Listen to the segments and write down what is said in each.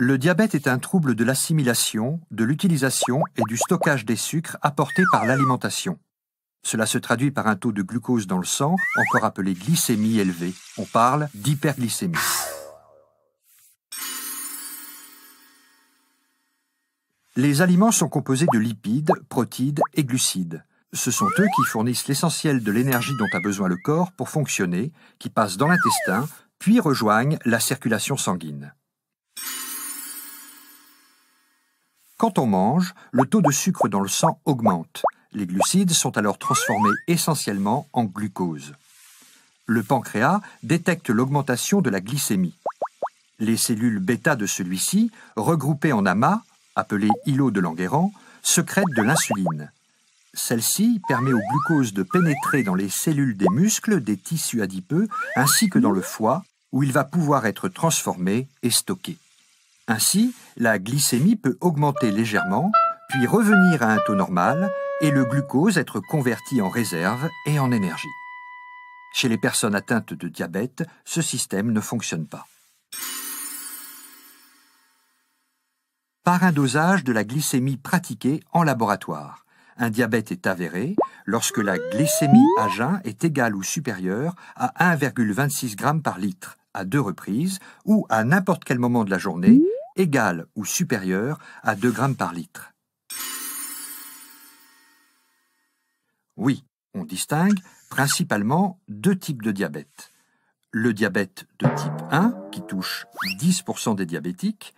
Le diabète est un trouble de l'assimilation, de l'utilisation et du stockage des sucres apportés par l'alimentation. Cela se traduit par un taux de glucose dans le sang, encore appelé glycémie élevée. On parle d'hyperglycémie. Les aliments sont composés de lipides, protides et glucides. Ce sont eux qui fournissent l'essentiel de l'énergie dont a besoin le corps pour fonctionner, qui passe dans l'intestin, puis rejoignent la circulation sanguine. Quand on mange, le taux de sucre dans le sang augmente. Les glucides sont alors transformés essentiellement en glucose. Le pancréas détecte l'augmentation de la glycémie. Les cellules bêta de celui-ci, regroupées en amas, appelées îlots de Langerhans, sécrètent de l'insuline. Celle-ci permet au glucose de pénétrer dans les cellules des muscles, des tissus adipeux, ainsi que dans le foie, où il va pouvoir être transformé et stocké. Ainsi, la glycémie peut augmenter légèrement, puis revenir à un taux normal, et le glucose être converti en réserve et en énergie. Chez les personnes atteintes de diabète, ce système ne fonctionne pas. Par un dosage de la glycémie pratiquée en laboratoire. Un diabète est avéré lorsque la glycémie à jeun est égale ou supérieure à 1,26 g par litre à 2 reprises ou à n'importe quel moment de la journée égale ou supérieure à 2 g par litre. Oui, on distingue principalement deux types de diabète. Le diabète de type 1 qui touche 10% des diabétiques,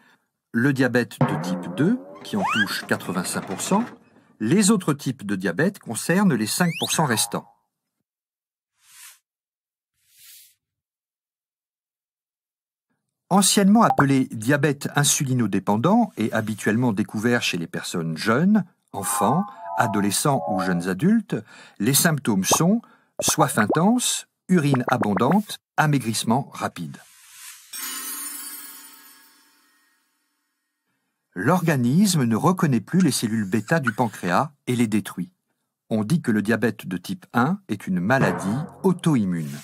le diabète de type 2 qui en touche 85%, les autres types de diabète concernent les 5% restants. Anciennement appelé diabète insulinodépendant et habituellement découvert chez les personnes jeunes, enfants, adolescents ou jeunes adultes, les symptômes sont soif intense, urine abondante, amaigrissement rapide. L'organisme ne reconnaît plus les cellules bêta du pancréas et les détruit. On dit que le diabète de type 1 est une maladie auto-immune.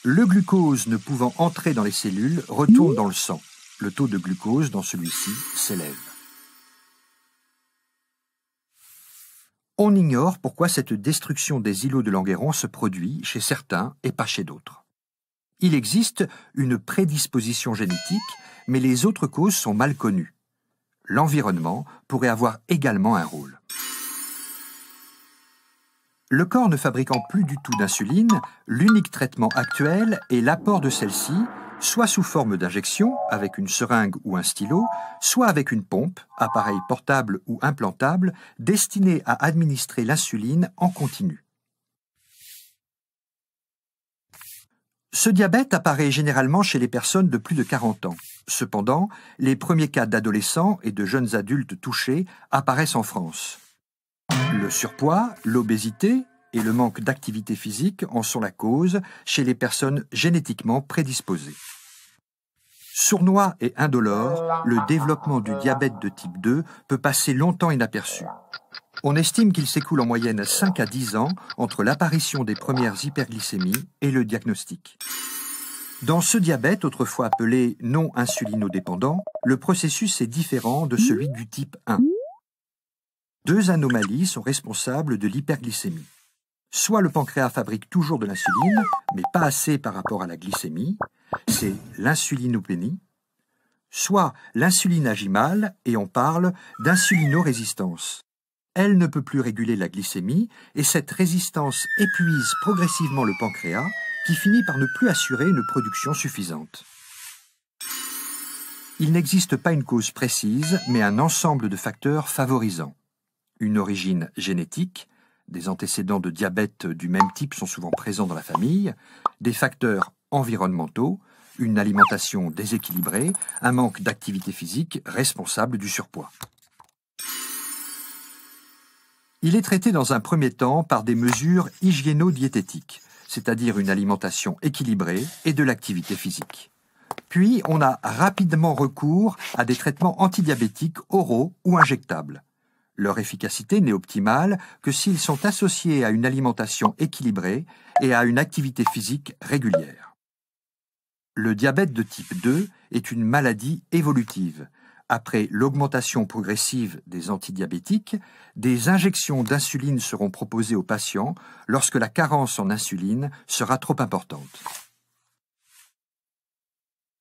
Le glucose ne pouvant entrer dans les cellules retourne dans le sang. Le taux de glucose dans celui-ci s'élève. On ignore pourquoi cette destruction des îlots de Langerhans se produit chez certains et pas chez d'autres. Il existe une prédisposition génétique, mais les autres causes sont mal connues. L'environnement pourrait avoir également un rôle. Le corps ne fabriquant plus du tout d'insuline, l'unique traitement actuel est l'apport de celle-ci, soit sous forme d'injection, avec une seringue ou un stylo, soit avec une pompe, appareil portable ou implantable, destiné à administrer l'insuline en continu. Ce diabète apparaît généralement chez les personnes de plus de 40 ans. Cependant, les premiers cas d'adolescents et de jeunes adultes touchés apparaissent en France. Le surpoids, l'obésité et le manque d'activité physique en sont la cause chez les personnes génétiquement prédisposées. Sournois et indolore, le développement du diabète de type 2 peut passer longtemps inaperçu. On estime qu'il s'écoule en moyenne 5 à 10 ans entre l'apparition des premières hyperglycémies et le diagnostic. Dans ce diabète, autrefois appelé non insulinodépendant, le processus est différent de celui du type 1. Deux anomalies sont responsables de l'hyperglycémie. Soit le pancréas fabrique toujours de l'insuline, mais pas assez par rapport à la glycémie, c'est l'insulinopénie, soit l'insuline agit mal et on parle d'insulinorésistance. Elle ne peut plus réguler la glycémie et cette résistance épuise progressivement le pancréas qui finit par ne plus assurer une production suffisante. Il n'existe pas une cause précise, mais un ensemble de facteurs favorisants. Une origine génétique, des antécédents de diabète du même type sont souvent présents dans la famille, des facteurs environnementaux, une alimentation déséquilibrée, un manque d'activité physique responsable du surpoids. Il est traité dans un premier temps par des mesures hygiéno-diététiques, c'est-à-dire une alimentation équilibrée et de l'activité physique. Puis, on a rapidement recours à des traitements antidiabétiques oraux ou injectables. Leur efficacité n'est optimale que s'ils sont associés à une alimentation équilibrée et à une activité physique régulière. Le diabète de type 2 est une maladie évolutive. Après l'augmentation progressive des antidiabétiques, des injections d'insuline seront proposées aux patients lorsque la carence en insuline sera trop importante.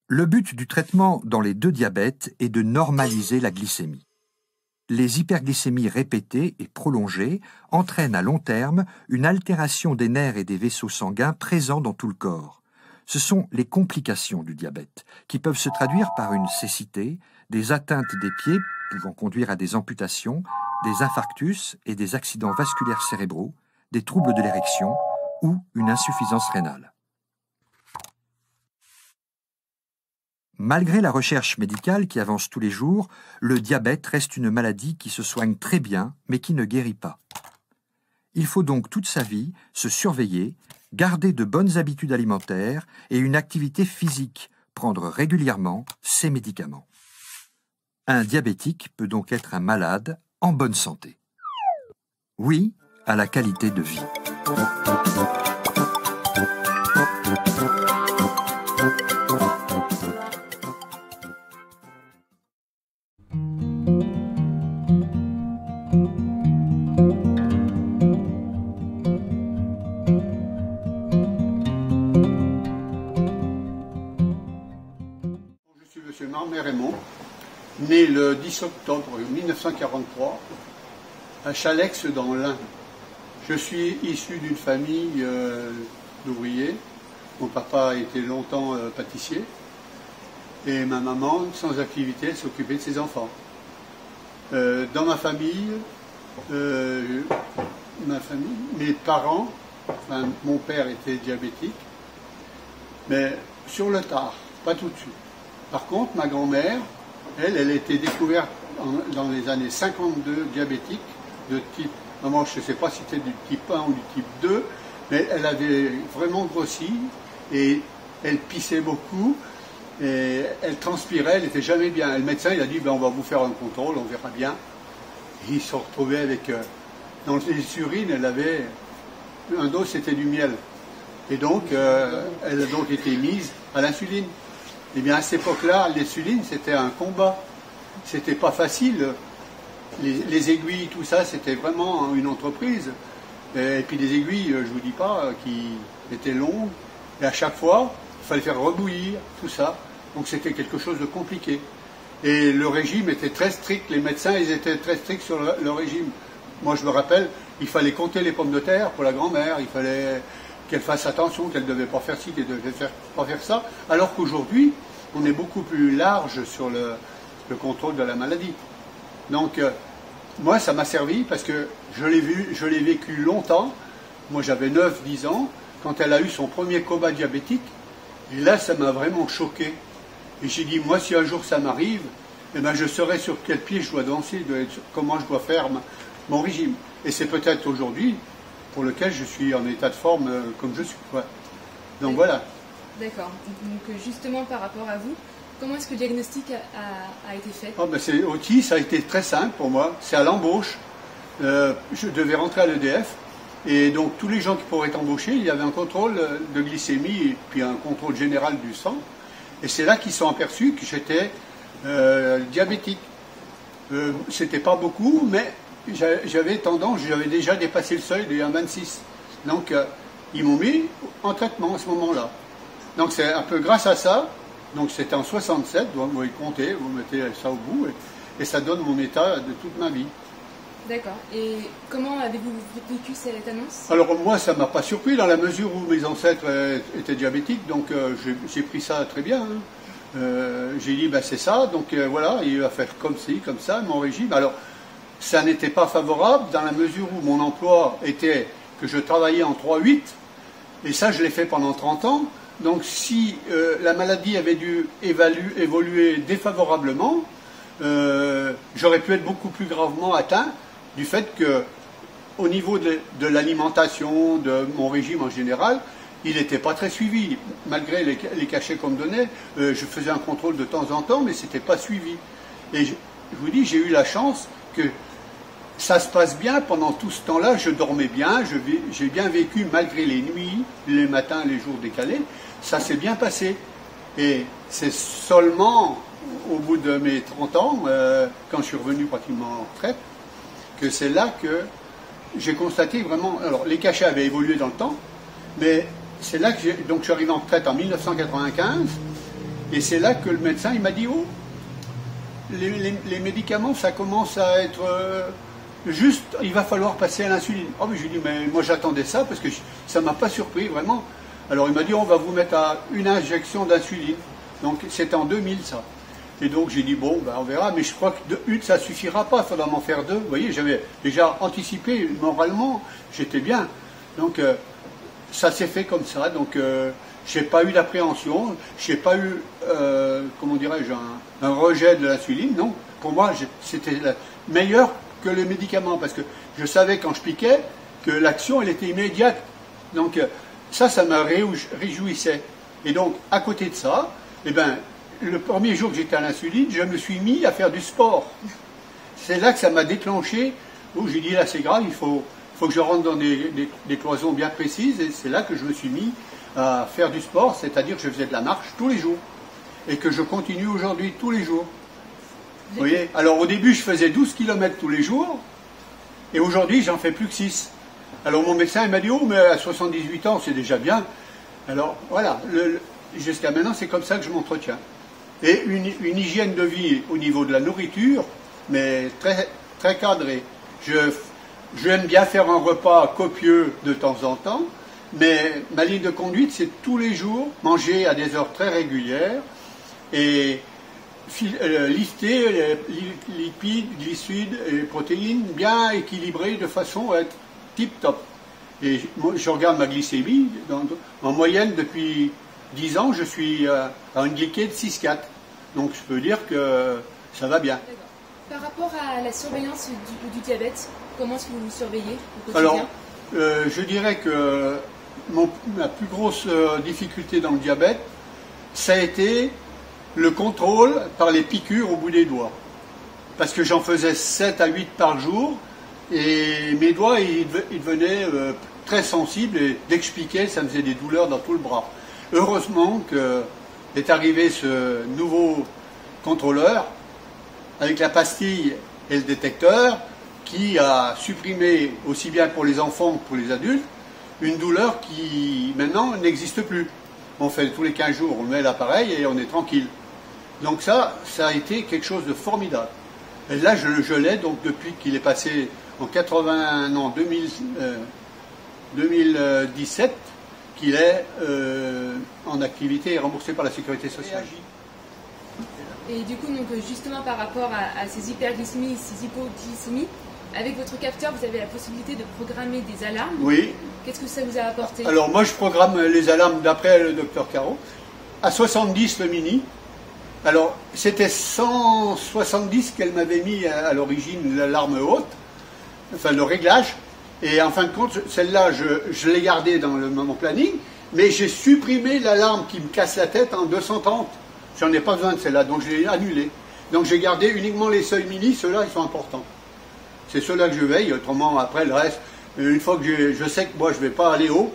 Le but du traitement dans les deux diabètes est de normaliser la glycémie. Les hyperglycémies répétées et prolongées entraînent à long terme une altération des nerfs et des vaisseaux sanguins présents dans tout le corps. Ce sont les complications du diabète, qui peuvent se traduire par une cécité, des atteintes des pieds pouvant conduire à des amputations, des infarctus et des accidents vasculaires cérébraux, des troubles de l'érection ou une insuffisance rénale. Malgré la recherche médicale qui avance tous les jours, le diabète reste une maladie qui se soigne très bien, mais qui ne guérit pas. Il faut donc toute sa vie se surveiller, garder de bonnes habitudes alimentaires et une activité physique, prendre régulièrement ses médicaments. Un diabétique peut donc être un malade en bonne santé. Oui à la qualité de vie. Je suis M. Marmet Raymond, né le 10 octobre 1943 à Chalex dans l'Ain. Je suis issu d'une famille d'ouvriers. Mon papa a été longtemps pâtissier et ma maman, sans activité, elle s'occupait de ses enfants. Dans ma famille, mes parents, enfin, mon père était diabétique, mais sur le tard, pas tout de suite. Par contre, ma grand-mère, elle était découverte dans les années 52 diabétique de type, maman, je ne sais pas si c'était du type 1 ou du type 2, mais elle avait vraiment grossi et elle pissait beaucoup et elle transpirait, elle n'était jamais bien. Et le médecin, il a dit, ben, on va vous faire un contrôle, on verra bien. Et ils se retrouvaient avec, dans les urines, elle avait, un dos c'était du miel. Et donc, elle a donc été mise à l'insuline. Eh bien, à cette époque-là, l'insuline, c'était un combat. C'était pas facile. Les aiguilles, tout ça, c'était vraiment une entreprise. Et puis des aiguilles, je vous dis pas, qui étaient longues. Et à chaque fois, il fallait faire rebouillir, tout ça. Donc c'était quelque chose de compliqué. Et le régime était très strict. Les médecins, ils étaient très stricts sur le régime. Moi, je me rappelle, il fallait compter les pommes de terre pour la grand-mère. Il fallait qu'elle fasse attention, qu'elle ne devait pas faire ci, qu'elle ne devait pas faire ça. Alors qu'aujourd'hui, on est beaucoup plus large sur le contrôle de la maladie. Donc, moi, ça m'a servi parce que je l'ai vécu longtemps. Moi, j'avais 9-10 ans, quand elle a eu son premier coma diabétique. Et là, ça m'a vraiment choqué. Et j'ai dit, moi, si un jour ça m'arrive, eh ben, je saurai sur quel pied je dois danser, comment je dois faire mon régime. Et c'est peut-être aujourd'hui pour lequel je suis en état de forme comme je suis. Ouais. Donc voilà. D'accord. Donc justement par rapport à vous, comment est-ce que le diagnostic a été fait? Oh, ben ça a été très simple pour moi. C'est à l'embauche. Je devais rentrer à l'EDF. Et donc tous les gens qui pourraient être embauchés, il y avait un contrôle de glycémie et puis un contrôle général du sang. Et c'est là qu'ils sont aperçus que j'étais diabétique. C'était pas beaucoup, mais j'avais déjà dépassé le seuil de 1,26. Donc ils m'ont mis en traitement à ce moment-là. Donc c'est un peu grâce à ça, donc c'était en 67, vous pouvez compter, vous mettez ça au bout, et ça donne mon état de toute ma vie. D'accord. Et comment avez-vous vécu cette annonce? Alors moi, ça ne m'a pas surpris dans la mesure où mes ancêtres étaient diabétiques, donc j'ai pris ça très bien. Hein. J'ai dit, ben, c'est ça, donc voilà, il va faire comme ci, comme ça, mon régime. Alors, ça n'était pas favorable dans la mesure où mon emploi était que je travaillais en 3-8, et ça, je l'ai fait pendant 30 ans. Donc si la maladie avait dû évoluer défavorablement, j'aurais pu être beaucoup plus gravement atteint du fait que, au niveau de l'alimentation, de mon régime en général, il n'était pas très suivi. Malgré les cachets qu'on me donnait, je faisais un contrôle de temps en temps, mais ce n'était pas suivi. Et je vous dis, j'ai eu la chance que ça se passe bien pendant tout ce temps-là, je dormais bien, j'ai bien vécu malgré les nuits, les matins, les jours décalés, ça s'est bien passé. Et c'est seulement au bout de mes 30 ans, quand je suis revenu pratiquement en retraite, que c'est là que j'ai constaté vraiment... Alors, les cachets avaient évolué dans le temps, mais c'est là que donc je suis arrivé en retraite en 1995, et c'est là que le médecin il m'a dit « Oh, les médicaments, ça commence à être juste, il va falloir passer à l'insuline. » Oh, mais je lui ai dit « Mais moi j'attendais ça, parce que ça ne m'a pas surpris, vraiment. » Alors il m'a dit « On va vous mettre à une injection d'insuline. » Donc c'était en 2000 ça. Et donc j'ai dit, bon, ben, on verra, mais je crois que une, ça ne suffira pas, il faudra m'en faire deux. Vous voyez, j'avais déjà anticipé moralement, j'étais bien. Donc ça s'est fait comme ça, donc je n'ai pas eu d'appréhension, je n'ai pas eu, comment dirais-je, un rejet de l'insuline, non. Pour moi, c'était meilleur que les médicaments, parce que je savais quand je piquais que l'action, elle était immédiate. Donc ça me réjouissait. Et donc, à côté de ça, eh ben, le premier jour que j'étais à l'insuline, je me suis mis à faire du sport. C'est là que ça m'a déclenché, où j'ai dit là c'est grave, il faut que je rentre dans des cloisons bien précises, et c'est là que je me suis mis à faire du sport, c'est-à-dire que je faisais de la marche tous les jours, et que je continue aujourd'hui tous les jours. Vous voyez? Alors au début je faisais 12 km tous les jours, et aujourd'hui j'en fais plus que 6. Alors mon médecin il m'a dit, oh mais à 78 ans c'est déjà bien. Alors voilà, jusqu'à maintenant c'est comme ça que je m'entretiens. Et une hygiène de vie au niveau de la nourriture, mais très, très cadrée. J'aime bien faire un repas copieux de temps en temps, mais ma ligne de conduite, c'est tous les jours manger à des heures très régulières et lister les lipides, glucides et protéines bien équilibrés de façon à être tip-top. Et moi, je regarde ma glycémie, en moyenne depuis 10 ans, je suis à une glycée de 6,4. Donc je peux dire que ça va bien. Par rapport à la surveillance du diabète, comment est-ce que vous vous surveillez au quotidien? Alors, je dirais que ma plus grosse difficulté dans le diabète, ça a été le contrôle par les piqûres au bout des doigts. Parce que j'en faisais 7 à 8 par jour, et mes doigts, ils devenaient très sensibles, et dès que je piquais, ça me faisait des douleurs dans tout le bras. Heureusement qu'est arrivé ce nouveau contrôleur avec la pastille et le détecteur qui a supprimé, aussi bien pour les enfants que pour les adultes, une douleur qui maintenant n'existe plus. On fait tous les 15 jours, on met l'appareil et on est tranquille. Donc ça a été quelque chose de formidable. Et là je l'ai donc depuis qu'il est passé en 2017, qu'il est en activité et remboursé par la sécurité sociale. Et du coup, donc, justement par rapport à ces hyperglycémies, ces hypoglycémies, avec votre capteur, vous avez la possibilité de programmer des alarmes. Oui. Qu'est-ce que ça vous a apporté? Alors moi, je programme les alarmes d'après le docteur Caro. À 70 le mini. Alors, c'était 170 qu'elle m'avait mis à l'origine, l'alarme haute, enfin le réglage. Et en fin de compte, celle-là, je l'ai gardée dans mon planning, mais j'ai supprimé l'alarme qui me casse la tête en 230. J'en ai pas besoin de celle-là, donc je l'ai annulée. Donc j'ai gardé uniquement les seuils mini, ceux-là, ils sont importants. C'est ceux-là que je veille, autrement, après, le reste, une fois que je sais que moi, je ne vais pas aller haut,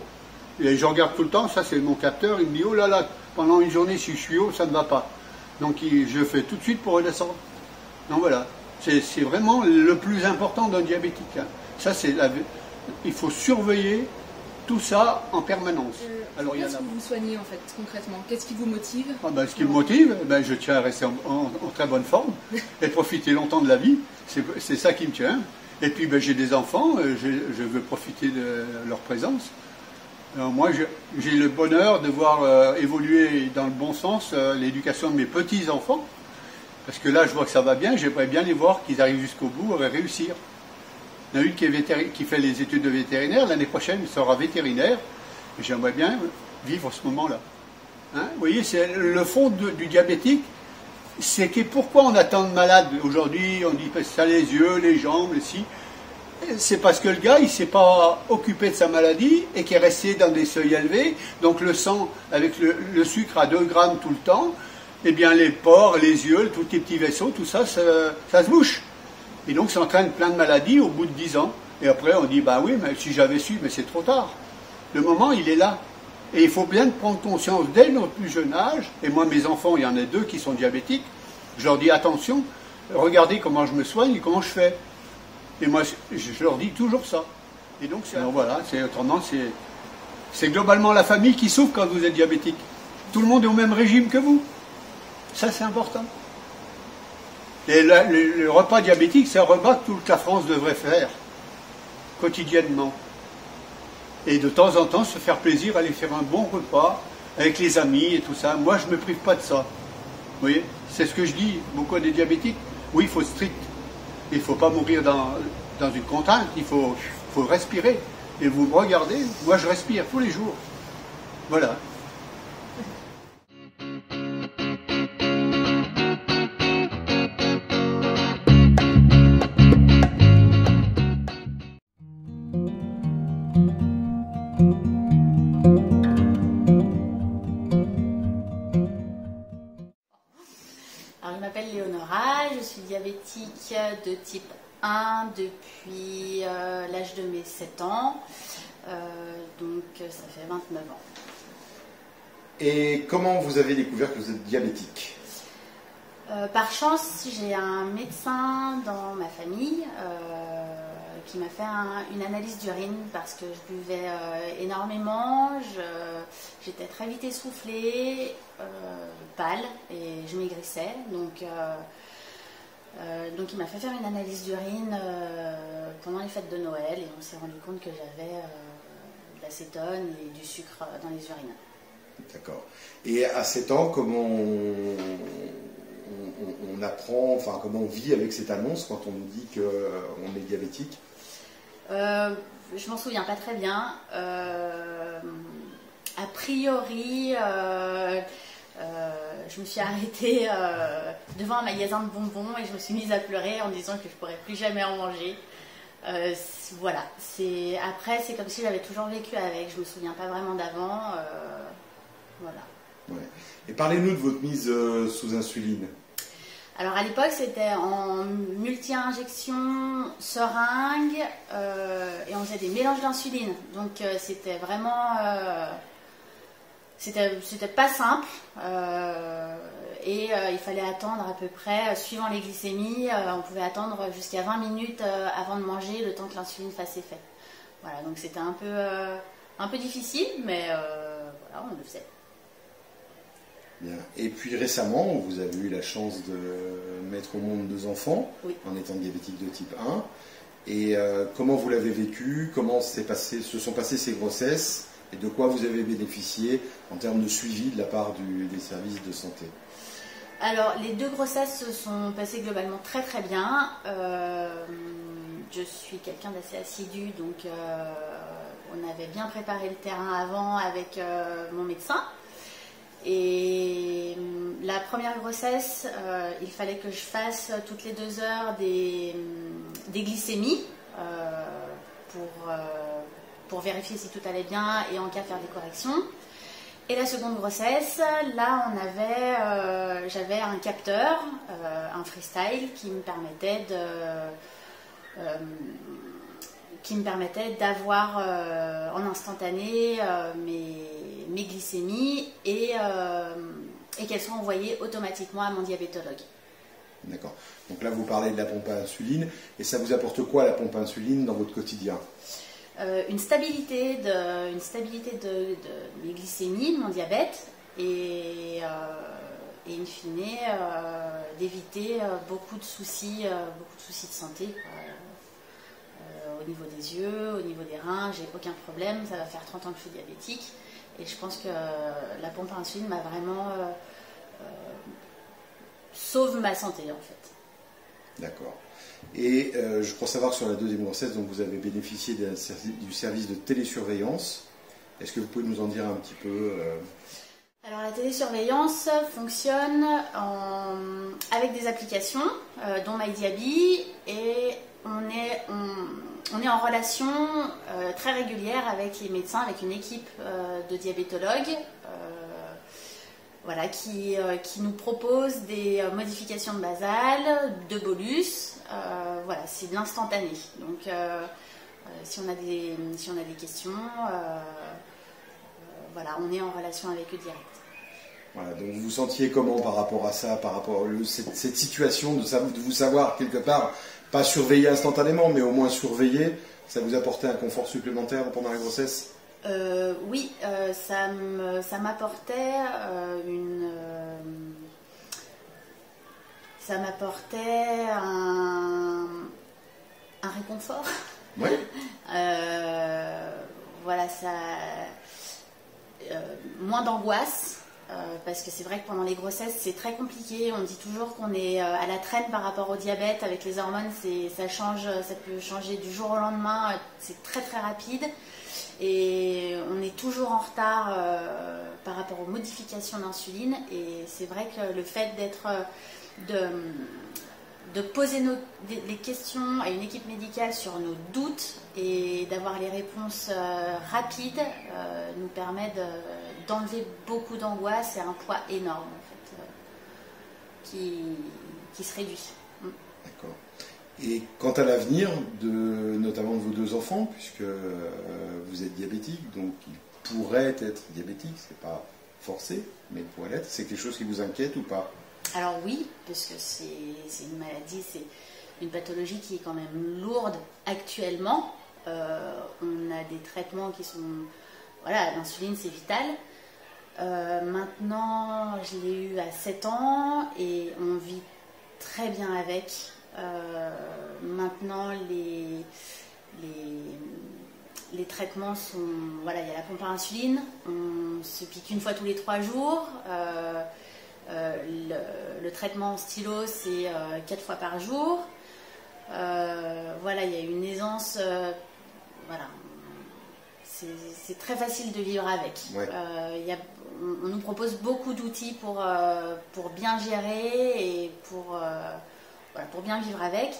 et je regarde tout le temps, ça c'est mon capteur, il me dit, oh là là, pendant une journée, si je suis haut, ça ne va pas. Donc je fais tout de suite pour redescendre. Donc voilà, c'est vraiment le plus important d'un diabétique. Hein. Ça, il faut surveiller tout ça en permanence. Qu'est-ce que vous soignez en fait, concrètement? Qu'est-ce qui vous motive? Ce qui me motive, je tiens à rester en très bonne forme et profiter longtemps de la vie. C'est ça qui me tient. Et puis j'ai des enfants, je veux profiter de leur présence. Alors moi, j'ai le bonheur de voir évoluer dans le bon sens l'éducation de mes petits-enfants. Parce que là, je vois que ça va bien, j'aimerais bien les voir, qu'ils arrivent jusqu'au bout et réussir. Il y en a une qui fait les études de vétérinaire, l'année prochaine, il sera vétérinaire. Et j'aimerais bien vivre ce moment-là. Hein? Vous voyez, c'est le fond du diabétique, c'est que pourquoi on a tant de malades aujourd'hui, on dit que ça les yeux, les jambes, les ci. C'est parce que le gars, il ne s'est pas occupé de sa maladie et qui est resté dans des seuils élevés. Donc le sang, avec le sucre à 2 grammes tout le temps, eh bien les pores, les yeux, tous les petits vaisseaux, tout ça, ça se bouche. Et donc ça entraîne plein de maladies au bout de 10 ans. Et après on dit, bah oui, mais si j'avais su, mais c'est trop tard. Le moment, il est là. Et il faut bien prendre conscience dès notre plus jeune âge, et moi mes enfants, il y en a 2 qui sont diabétiques, je leur dis attention, regardez comment je me soigne et comment je fais. Et moi je leur dis toujours ça. Et donc voilà, autrement c'est globalement la famille qui souffre quand vous êtes diabétique. Tout le monde est au même régime que vous. Ça c'est important. Et le repas diabétique, c'est un repas que toute la France devrait faire, quotidiennement. Et de temps en temps, se faire plaisir, aller faire un bon repas avec les amis et tout ça. Moi, je ne me prive pas de ça. Vous voyez, c'est ce que je dis beaucoup à des diabétiques. Oui, il faut être strict. Il ne faut pas mourir dans une contrainte. Il faut respirer. Et vous me regardez, moi, je respire tous les jours. Voilà. Je suis diabétique de type 1 depuis l'âge de mes 7 ans, donc ça fait 29 ans. Et comment vous avez découvert que vous êtes diabétique? Par chance, j'ai un médecin dans ma famille qui m'a fait une analyse d'urine parce que je buvais énormément, j'étais très vite essoufflée, pâle et je maigrissais. Donc il m'a fait faire une analyse d'urine pendant les fêtes de Noël et on s'est rendu compte que j'avais de l'acétone et du sucre dans les urines. D'accord. Et à 7 ans, comment on apprend, enfin comment on vit avec cette annonce quand on nous dit qu'on est diabétique? Je m'en souviens pas très bien. A priori, je me suis arrêtée devant un magasin de bonbons et je me suis mise à pleurer en disant que je ne pourrais plus jamais en manger. Voilà. Après, c'est comme si j'avais toujours vécu avec. Je ne me souviens pas vraiment d'avant. Voilà. Ouais. Et parlez-nous de votre mise sous insuline. Alors à l'époque, c'était en multi-injection, seringue, et on faisait des mélanges d'insuline. Donc c'était vraiment... C'était pas simple. Et il fallait attendre à peu près, suivant les glycémies, on pouvait attendre jusqu'à 20 minutes avant de manger, le temps que l'insuline fasse effet. Voilà, donc c'était un peu difficile, mais voilà, on le faisait. Bien. Et puis récemment, vous avez eu la chance de mettre au monde 2 enfants, oui, en étant diabétique de type 1. Et comment vous l'avez vécu? Comment se sont passées ces grossesses? Et de quoi vous avez bénéficié en termes de suivi de la part des services de santé? Alors, les 2 grossesses se sont passées globalement très très bien. Je suis quelqu'un d'assez assidu, donc on avait bien préparé le terrain avant avec mon médecin. Et la première grossesse, il fallait que je fasse toutes les 2 heures des glycémies pour vérifier si tout allait bien et en cas faire des corrections. Et la seconde grossesse, là j'avais un capteur, un freestyle qui me permettait d'avoir en instantané mes glycémies et qu'elles soient envoyées automatiquement à mon diabétologue. D'accord. Donc là, vous parlez de la pompe à insuline. Et ça vous apporte quoi, la pompe à insuline, dans votre quotidien? Une stabilité de mes glycémies, de mon diabète, et in fine, d'éviter beaucoup de soucis de santé. Au niveau des yeux, au niveau des reins, j'ai aucun problème. Ça va faire 30 ans que je suis diabétique. Et je pense que la pompe à insuline m'a vraiment sauve ma santé, en fait. D'accord. Et je crois savoir que sur la 2e grossesse, donc vous avez bénéficié du service de télésurveillance. Est-ce que vous pouvez nous en dire un petit peu Alors la télésurveillance fonctionne avec des applications, dont MyDiaby, et on est en relation très régulière avec les médecins, avec une équipe de diabétologues, voilà, qui nous propose des modifications de basal, de bolus. Voilà, c'est de l'instantané. Donc si on a des questions, voilà, on est en relation avec eux direct. Voilà, donc vous vous sentiez comment par rapport à ça, par rapport à cette situation de vous savoir quelque part, pas surveiller instantanément, mais au moins surveiller, ça vous apportait un confort supplémentaire pendant la grossesse? Oui, ça m'apportait un réconfort. Oui. Voilà, moins d'angoisse. Parce que c'est vrai que pendant les grossesses c'est très compliqué, on dit toujours qu'on est à la traîne par rapport au diabète, avec les hormones ça peut changer du jour au lendemain, c'est très très rapide et on est toujours en retard par rapport aux modifications d'insuline, et c'est vrai que le fait de poser les questions à une équipe médicale sur nos doutes et d'avoir les réponses rapides nous permet d'enlever beaucoup d'angoisse et un poids énorme en fait, qui se réduit. D'accord. Et quant à l'avenir, notamment de vos 2 enfants, puisque vous êtes diabétique, donc ils pourraient être diabétiques, c'est pas forcé, mais ils pourraient l'être, c'est quelque chose qui vous inquiète ou pas? Alors oui, parce que c'est une maladie, c'est une pathologie qui est quand même lourde actuellement. On a des traitements qui sont... Voilà, l'insuline c'est vital. Maintenant, je l'ai eu à 7 ans et on vit très bien avec. Maintenant, les traitements sont... Voilà, il y a la pompe à insuline, on se pique une fois tous les 3 jours. Le traitement en stylo, c'est 4 fois par jour. Voilà, il y a une aisance. Voilà, c'est très facile de vivre avec. Ouais. On nous propose beaucoup d'outils pour bien gérer et pour bien vivre avec.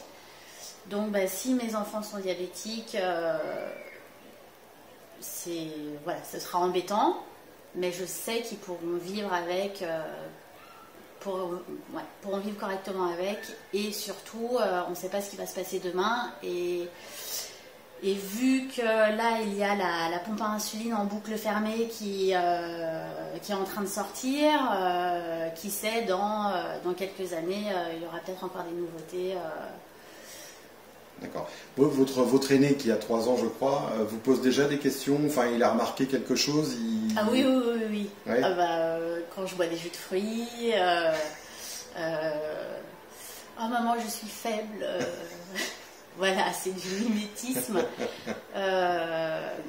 Donc, si mes enfants sont diabétiques, ce sera embêtant, mais je sais qu'ils pourront vivre avec. Pourront vivre correctement avec, et surtout on ne sait pas ce qui va se passer demain, et vu que là il y a la pompe à insuline en boucle fermée qui est en train de sortir, qui sait, dans quelques années il y aura peut-être encore des nouveautés. D'accord. Votre aîné qui a 3 ans, je crois, vous pose déjà des questions, enfin il a remarqué quelque chose? Ah oui. Ouais. Quand je bois des jus de fruits, oh maman, je suis faible. Voilà, c'est du mimétisme.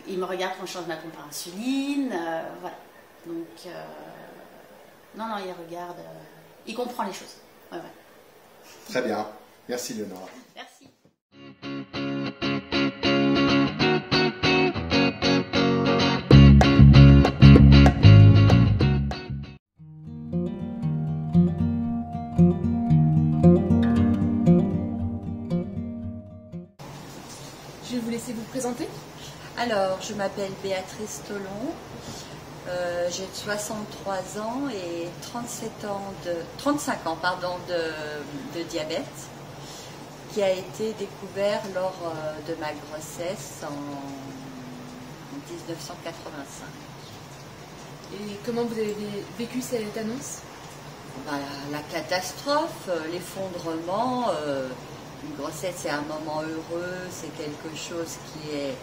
Il me regarde quand je change ma pompe à insuline. Voilà. Donc, non, il regarde. Il comprend les choses. Ouais. Très bien. Merci, Léonora. Merci. Je vais vous laisser vous présenter. Alors, je m'appelle Béatrice Tolon, j'ai 63 ans et 35 ans de diabète, qui a été découvert lors de ma grossesse en 1985. Et comment vous avez vécu cette annonce? La catastrophe, l'effondrement. Une grossesse, c'est un moment heureux, c'est quelque chose qui est...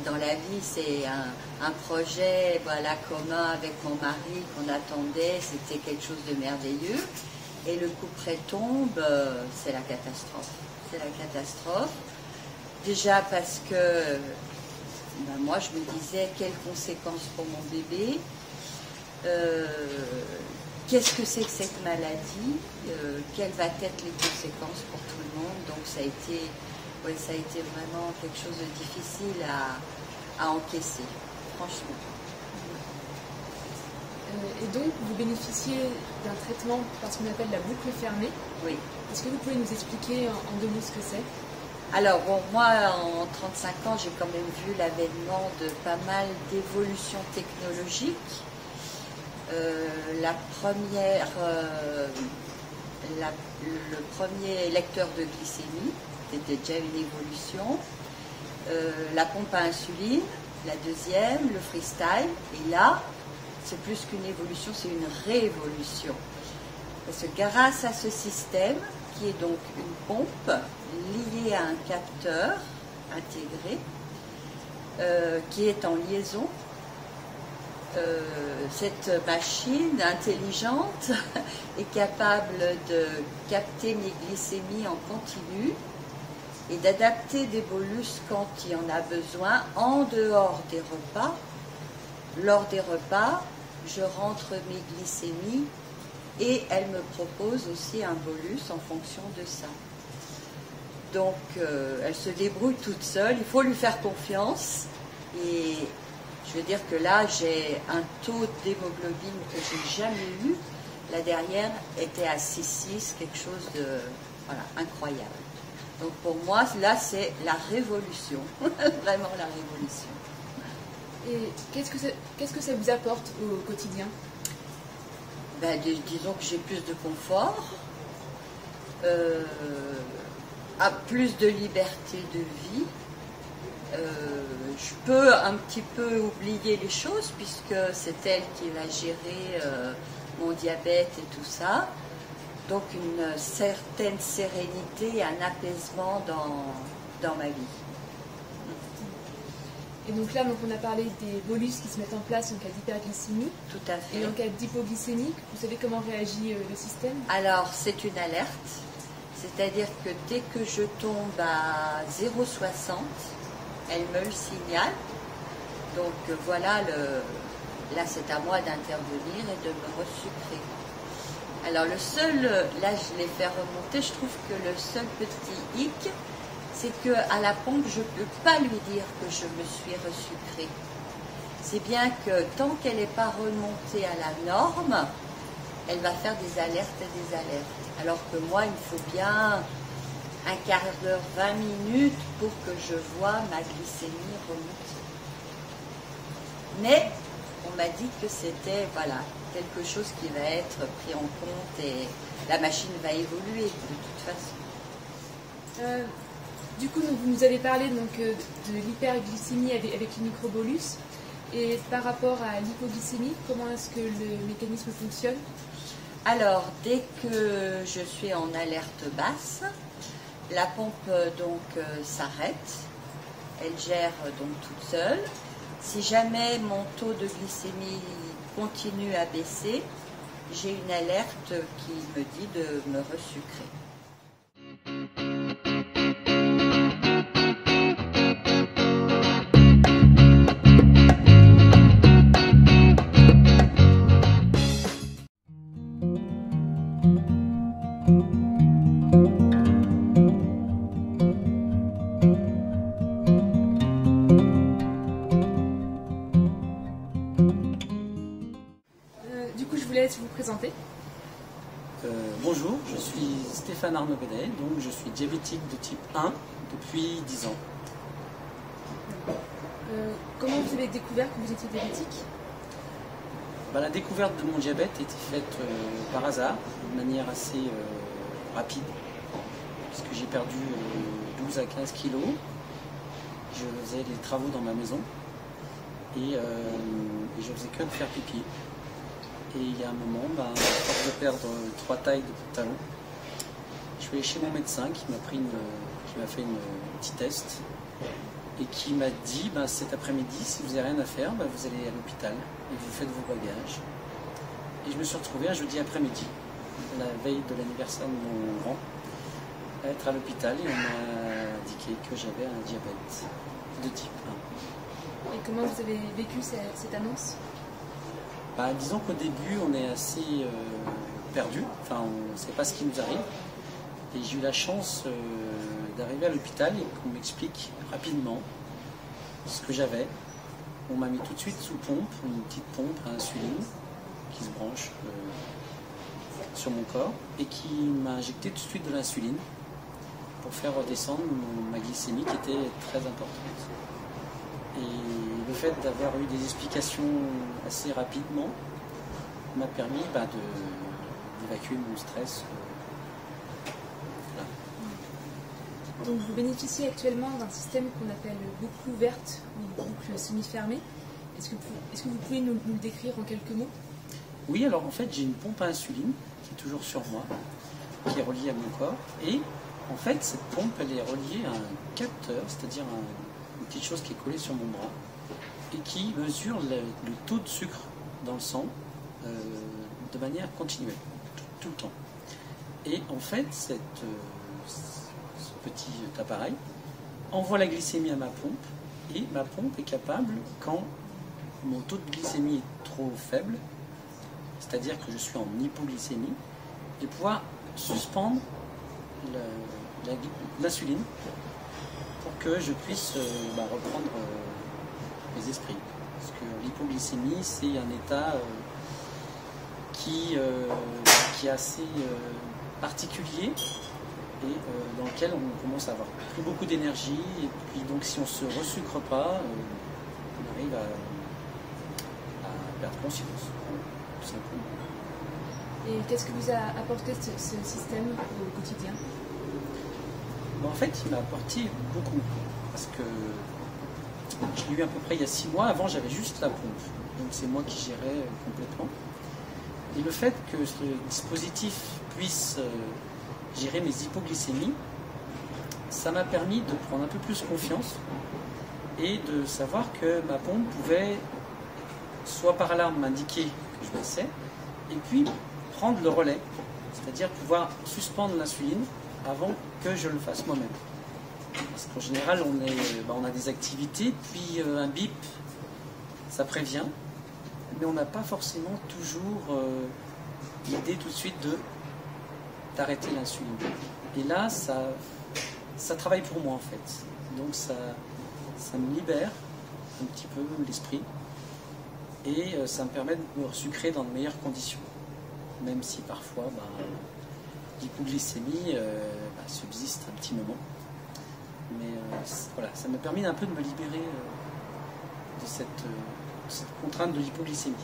dans la vie, c'est un projet commun avec mon mari qu'on attendait, c'était quelque chose de merveilleux. Et le coup près tombe, c'est la catastrophe. C'est la catastrophe. Déjà parce que moi, je me disais, quelles conséquences pour mon bébé? Qu'est-ce que c'est que cette maladie? Quelles vont être les conséquences pour tout le monde? Donc ça a été vraiment quelque chose de difficile à encaisser, franchement. Et donc, vous bénéficiez d'un traitement par ce qu'on appelle la boucle fermée. Oui. Est-ce que vous pouvez nous expliquer en 2 mots ce que c'est? Alors, moi, en 35 ans, j'ai quand même vu l'avènement de pas mal d'évolutions technologiques. Le premier lecteur de glycémie, c'était déjà une évolution. La pompe à insuline, la deuxième, le freestyle. Et là, c'est plus qu'une évolution, c'est une révolution. Parce que grâce à ce système, qui est donc une pompe liée à un capteur intégré, qui est en liaison, cette machine intelligente est capable de capter mes glycémies en continu et d'adapter des bolus quand il y en a besoin en dehors des repas. Lors des repas, je rentre mes glycémies et elle me propose aussi un bolus en fonction de ça. Donc elle se débrouille toute seule, il faut lui faire confiance. Et je veux dire que là, j'ai un taux d'hémoglobine que j'ai jamais eu. La dernière était à 6,6, quelque chose de incroyable. Donc pour moi, là, c'est la révolution, vraiment la révolution. Et qu'est-ce que ça vous apporte au quotidien? Disons que j'ai plus de confort, plus de liberté de vie. Je peux un petit peu oublier les choses puisque c'est elle qui va gérer mon diabète et tout ça. Donc une certaine sérénité, un apaisement dans ma vie. Et donc là, on a parlé des bolus qui se mettent en place en cas d'hyperglycémie. Tout à fait. Et en cas d'hypoglycémie, vous savez comment réagit le système? Alors, c'est une alerte. C'est-à-dire que dès que je tombe à 0,60, elle me le signale. Donc voilà, là c'est à moi d'intervenir et de me resucrer. Alors là je l'ai fait remonter, je trouve que le seul petit hic, c'est qu'à la pompe, je ne peux pas lui dire que je me suis resucrée. C'est bien que tant qu'elle n'est pas remontée à la norme, elle va faire des alertes et des alertes. Alors que moi, il me faut bien un quart d'heure, 20 minutes pour que je vois ma glycémie remonter. Mais on m'a dit que c'était quelque chose qui va être pris en compte et la machine va évoluer de toute façon. Du coup, vous nous avez parlé de l'hyperglycémie avec les microbolus. Et par rapport à l'hypoglycémie, comment est-ce que le mécanisme fonctionne? Alors, dès que je suis en alerte basse, la pompe s'arrête. Elle gère donc toute seule. Si jamais mon taux de glycémie continue à baisser, j'ai une alerte qui me dit de me resucrer. Du coup, je vous laisse vous présenter. Bonjour, je suis Stéphane Arnaud-Bédet, donc je suis diabétique de type 1 depuis 10 ans. Comment vous avez découvert que vous étiez diabétique? La découverte de mon diabète était faite par hasard, de manière assez rapide, puisque j'ai perdu 12 à 15 kilos. Je faisais des travaux dans ma maison et je faisais que de faire pipi. Et il y a un moment, à force de perdre 3 tailles de pantalon, je suis allé chez mon médecin qui m'a fait un petit test et qui m'a dit cet après-midi, si vous n'avez rien à faire, vous allez à l'hôpital et vous faites vos bagages. Et je me suis retrouvé un jeudi après-midi, la veille de l'anniversaire de mon grand, à être à l'hôpital et on m'a indiqué que j'avais un diabète de type 1. Et comment vous avez vécu cette annonce? Disons qu'au début, on est assez perdu, on ne sait pas ce qui nous arrive. Et j'ai eu la chance d'arriver à l'hôpital et qu'on m'explique rapidement ce que j'avais. On m'a mis tout de suite sous pompe, une petite pompe à insuline qui se branche sur mon corps et qui m'a injecté tout de suite de l'insuline pour faire redescendre ma glycémie qui était très importante. Et le fait d'avoir eu des explications assez rapidement m'a permis d'évacuer mon stress. Voilà. Donc vous bénéficiez actuellement d'un système qu'on appelle boucle ouverte ou boucle semi-fermée. Est-ce que vous pouvez nous le décrire en quelques mots? Oui, alors en fait j'ai une pompe à insuline qui est toujours sur moi, qui est reliée à mon corps. Et en fait cette pompe elle est reliée à un capteur, c'est-à-dire une petite chose qui est collée sur mon bras et qui mesure le taux de sucre dans le sang de manière continuelle, tout le temps. Et en fait ce petit appareil envoie la glycémie à ma pompe et ma pompe est capable, quand mon taux de glycémie est trop faible, c'est-à-dire que je suis en hypoglycémie, de pouvoir suspendre l'insuline pour que je puisse reprendre mes esprits. Parce que l'hypoglycémie, c'est un état qui est assez particulier et dans lequel on commence à avoir plus beaucoup d'énergie, et puis donc si on ne se resucre pas, on arrive à perdre conscience, tout simplement. Et qu'est-ce que vous a apporté ce système au quotidien? En fait, il m'a apporté beaucoup, parce que je l'ai eu à peu près il y a 6 mois. Avant, j'avais juste la pompe, donc c'est moi qui gérais complètement. Et le fait que ce dispositif puisse gérer mes hypoglycémies, ça m'a permis de prendre un peu plus confiance et de savoir que ma pompe pouvait, soit par alarme, m'indiquer que je baissais, et puis prendre le relais, c'est-à-dire pouvoir suspendre l'insuline avant que je le fasse moi-même. Parce qu'en général, on a des activités, puis un bip, ça prévient, mais on n'a pas forcément toujours l'idée tout de suite d'arrêter l'insuline. Et là, ça travaille pour moi en fait. Donc ça me libère un petit peu l'esprit et ça me permet de me resucrer dans de meilleures conditions. Même si parfois l'hypoglycémie subsiste un petit moment. Mais voilà, ça m'a permis un peu de me libérer de cette contrainte de l'hypoglycémie.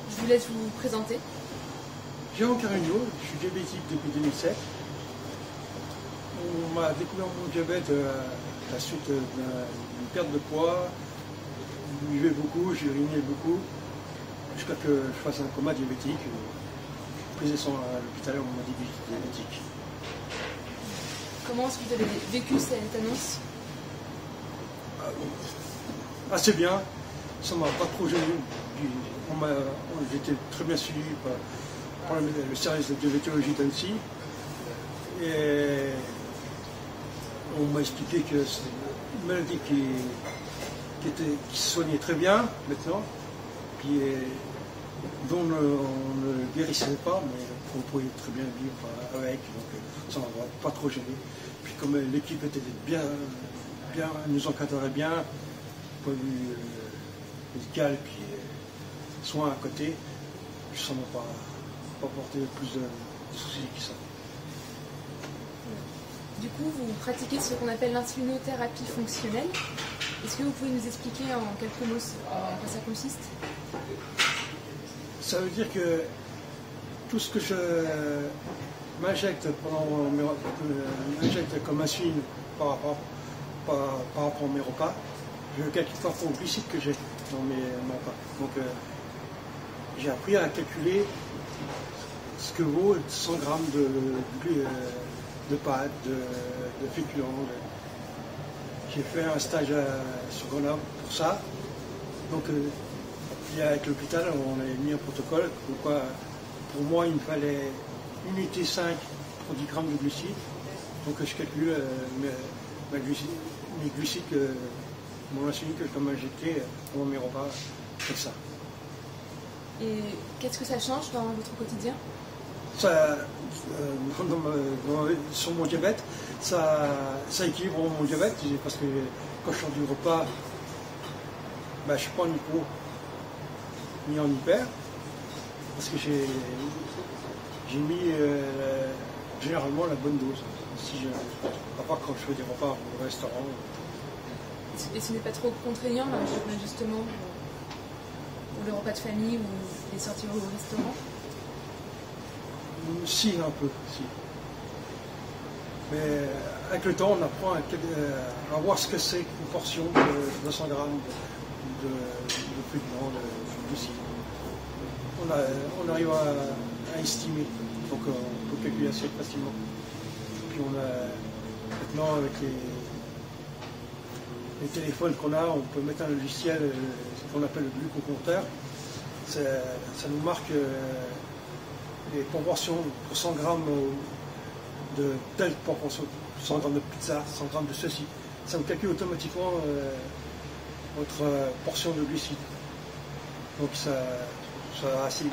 Je vous laisse vous présenter. Jérôme Carigno, je suis diabétique depuis 2007. On m'a découvert mon diabète à la suite d'une perte de poids. Je buvais beaucoup, j'urinais beaucoup, jusqu'à ce que je fasse un coma diabétique. Prise de sang à l'hôpital, on m'a dit que j'étais diabétique. Comment est-ce que vous avez vécu cette annonce? Assez bien, ça m'a pas trop gêné. J'étais très bien suivi par le service de diabétologie d'Annecy. Et on m'a expliqué que c'est une maladie qui se soignait très bien maintenant, dont on ne guérissait pas, mais qu'on pouvait très bien vivre avec, donc ça ne m'a pas trop gêné. Puis comme l'équipe était bien, nous encadrait bien, point de vue médical, puis soins à côté, ça ne m'a pas porté plus de soucis que ça. Du coup, vous pratiquez ce qu'on appelle l'insulinothérapie fonctionnelle. Est-ce que vous pouvez nous expliquer en quelques mots en quoi ça consiste? Ça veut dire que tout ce que je m'injecte comme insuline par rapport à mes repas, je calcule par rapport au glucides que j'ai dans mes repas. Donc j'ai appris à calculer ce que vaut 100 grammes de pâtes, de féculents. J'ai fait un stage sur Grenoble pour ça. Donc avec l'hôpital, on a mis un protocole. Pourquoi, pour moi, il me fallait 1,5 unité pour 10 grammes de glucides. Donc je calcule mes glucides, mon insuline que je dois m'injecter pendant mes repas, comme ça. Et qu'est-ce que ça change dans votre quotidien? Sur mon diabète, ça équilibre mon diabète, parce que quand je sors du repas, je ne suis pas en hypo ni en hyper, parce que j'ai mis généralement la bonne dose. À part quand je fais des repas au restaurant. Et ce n'est pas trop contraignant, justement, pour le repas de famille ou les sorties au restaurant? Si, un peu, si. Mais avec le temps, on apprend à voir ce que c'est qu'une portion de 200 grammes de féculents, de glucides. On arrive à estimer, donc on peut calculer assez facilement. Puis on a maintenant avec les téléphones qu'on a, on peut mettre un logiciel qu'on appelle le glucocompteur. Ça nous marque les proportions pour 100 grammes de telle proportion, 100 grammes de pizza, 100 grammes de ceci. Ça nous calcule automatiquement votre portion de glucides. Donc ça va assez vite.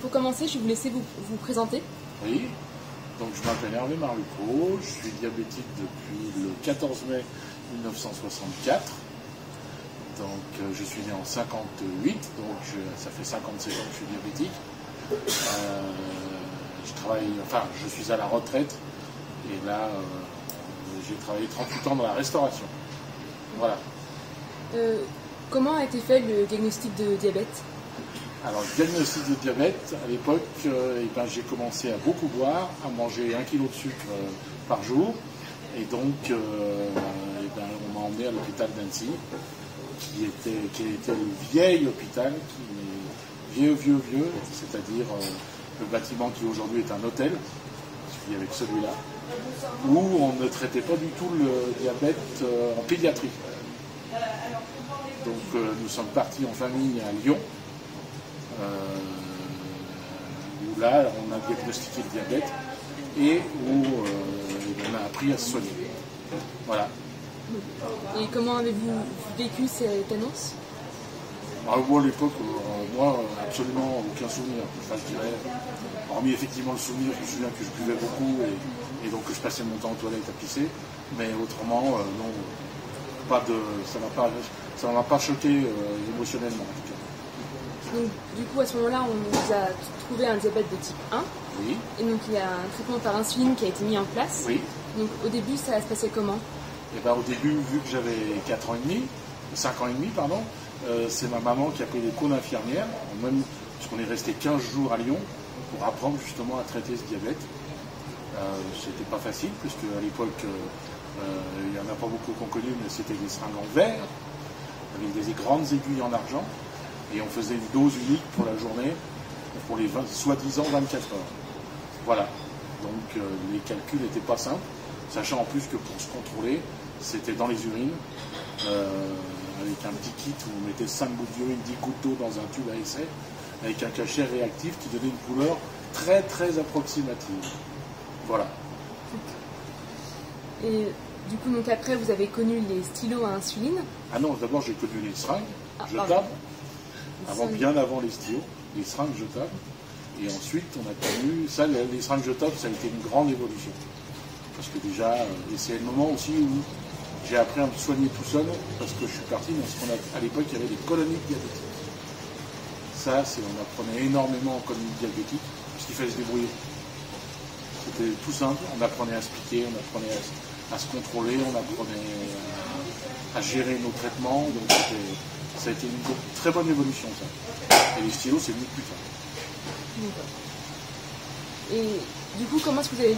Pour commencer, je vais vous laisser vous présenter. Oui, donc je m'appelle Hervé Marucco, je suis diabétique depuis le 14 mai 1964. Donc je suis né en 58, donc ça fait 57 ans que je suis diabétique. Je suis à la retraite et là j'ai travaillé 38 ans dans la restauration. Voilà. Comment a été fait le diagnostic de diabète? Alors, le diagnostic de diabète, à l'époque, j'ai commencé à beaucoup boire, à manger 1 kg de sucre par jour. Et donc, on m'a emmené à l'hôpital d'Annecy, qui était le vieil hôpital, vieux, c'est-à-dire le bâtiment qui aujourd'hui est un hôtel, celui avec celui-là, où on ne traitait pas du tout le diabète en pédiatrie. Donc, nous sommes partis en famille à Lyon. Où là on a diagnostiqué le diabète et où on a appris à se soigner. Voilà. Et comment avez-vous vécu cette annonce? Moi à l'époque, absolument aucun souvenir. Enfin, je dirais, hormis effectivement le souvenir, je me souviens que je buvais beaucoup et donc que je passais mon temps aux toilettes à pisser, mais autrement, non, ça m'a pas choqué émotionnellement en tout cas. Donc, du coup, à ce moment-là, on vous a trouvé un diabète de type 1. Oui. Et donc, il y a un traitement par insuline qui a été mis en place. Oui. Donc, au début, ça se passait comment? Au début, vu que j'avais 5 ans et demi, c'est ma maman qui a pris des cours d'infirmière, parce qu'on est resté 15 jours à Lyon pour apprendre justement à traiter ce diabète. C'était pas facile, puisque à l'époque, il n'y en a pas beaucoup qu'on connaît, mais c'était des seringues en verre, avec des grandes aiguilles en argent. Et on faisait une dose unique pour la journée, pour les soi-disant 24 heures. Voilà. Donc les calculs n'étaient pas simples, sachant en plus que pour se contrôler, c'était dans les urines, avec un petit kit où on mettait 5 gouttes d'urine, 10 gouttes d'eau dans un tube à essai, avec un cachet réactif qui donnait une couleur très très approximative. Voilà. Et du coup, donc après, vous avez connu les stylos à insuline? Ah non, d'abord j'ai connu les seringues jetables. Bien avant les stylos, les seringues jetables. Et ensuite, on a connu, ça, les seringues jetables, ça a été une grande évolution. Parce que déjà, et c'est le moment aussi où j'ai appris à me soigner tout seul, parce que je suis parti dans ce qu'on a, à l'époque, il y avait des colonies diabétiques. Ça, on apprenait énormément en colonies diabétiques, puisqu'il fallait se débrouiller. C'était tout simple, on apprenait à se piquer, on apprenait à se contrôler, on apprenait à gérer nos traitements, donc ça a été une très bonne évolution, ça. Et les stylos, c'est mieux plus tard. D'accord. Et du coup, comment est-ce que vous avez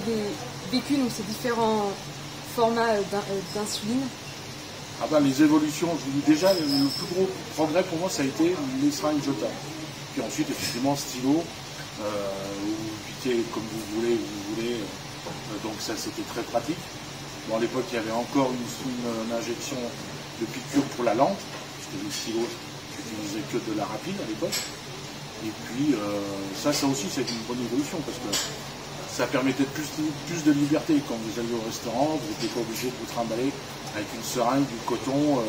vécu donc, ces différents formats d'insuline? Les évolutions, je vous dis déjà, le plus gros progrès pour moi, ça a été les seringues jetables. Puis ensuite, effectivement, stylo, vous piquez comme vous voulez, donc ça, c'était très pratique. Bon, à l'époque, il y avait encore une injection de piqûre pour la langue, les stylos, j'utilisais que de la rapide à l'époque. Et puis, ça aussi, c'est une bonne évolution parce que ça permettait plus de liberté. Quand vous alliez au restaurant, vous n'étiez pas obligé de vous trimballer avec une seringue, du coton,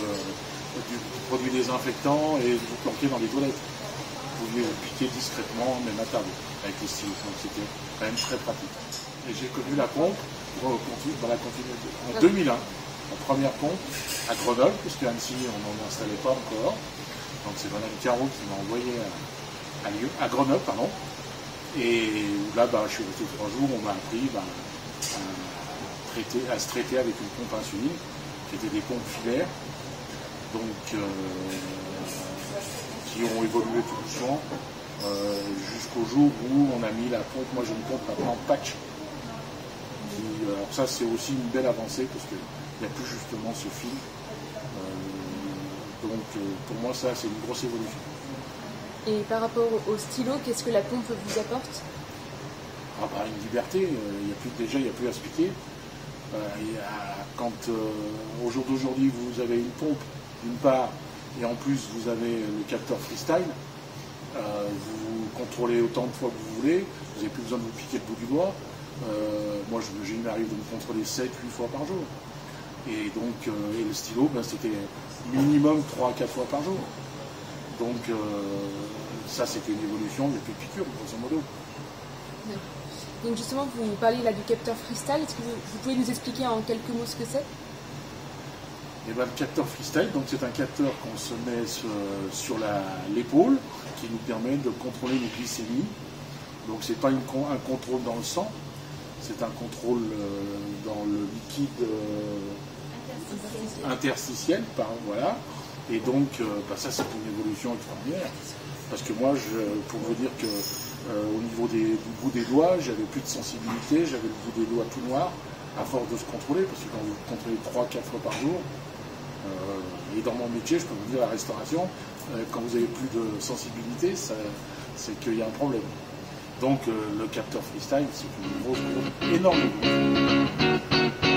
du produit désinfectant et vous planquez dans les toilettes. Vous pouviez piquer discrètement, même à table, avec les stylos. Donc c'était quand même très pratique. Et j'ai connu la pompe dans la continuité. En 2001, la première pompe à Grenoble, puisque Annecy, on n'en installait pas encore. Donc c'est Madame Caro qui m'a envoyé à Grenoble, pardon. Et là, je suis resté 3 jours, on m'a appris à se traiter avec une pompe insuline, qui étaient des pompes filaires, donc qui ont évolué tout doucement jusqu'au jour où on a mis la pompe. Moi j'ai une pompe maintenant patch. Alors ça c'est aussi une belle avancée parce qu'il n'y a plus justement ce fil. Donc pour moi ça c'est une grosse évolution. Et par rapport au stylo, qu'est-ce que la pompe vous apporte? Une liberté, déjà il n'y a plus à se piquer. Quand au jour d'aujourd'hui vous avez une pompe d'une part et en plus vous avez le capteur freestyle, vous contrôlez autant de fois que vous voulez, vous n'avez plus besoin de vous piquer le bout du doigt. Moi il m'arrive de me contrôler 7-8 fois par jour. Et donc et le stylo c'était minimum 3 à 4 fois par jour. Donc ça c'était une évolution, il n'y a plus de piqûres grosso modo. Donc justement, vous parlez là du capteur freestyle, est-ce que vous pouvez nous expliquer en quelques mots ce que c'est? Le capteur freestyle, c'est un capteur qu'on se met sur l'épaule qui nous permet de contrôler nos glycémies. Donc c'est pas un contrôle dans le sang, c'est un contrôle dans le liquide interstitiel, voilà. Et donc ça c'est une évolution extraordinaire. Parce que moi, pour vous dire que au niveau du bout des doigts, j'avais plus de sensibilité, j'avais le bout des doigts tout noir, à force de se contrôler, parce que quand vous contrôlez 3-4 fois par jour, et dans mon métier, je peux vous dire la restauration, quand vous avez plus de sensibilité, c'est qu'il y a un problème. Donc le capteur freestyle, c'est une grosse, énorme évolution.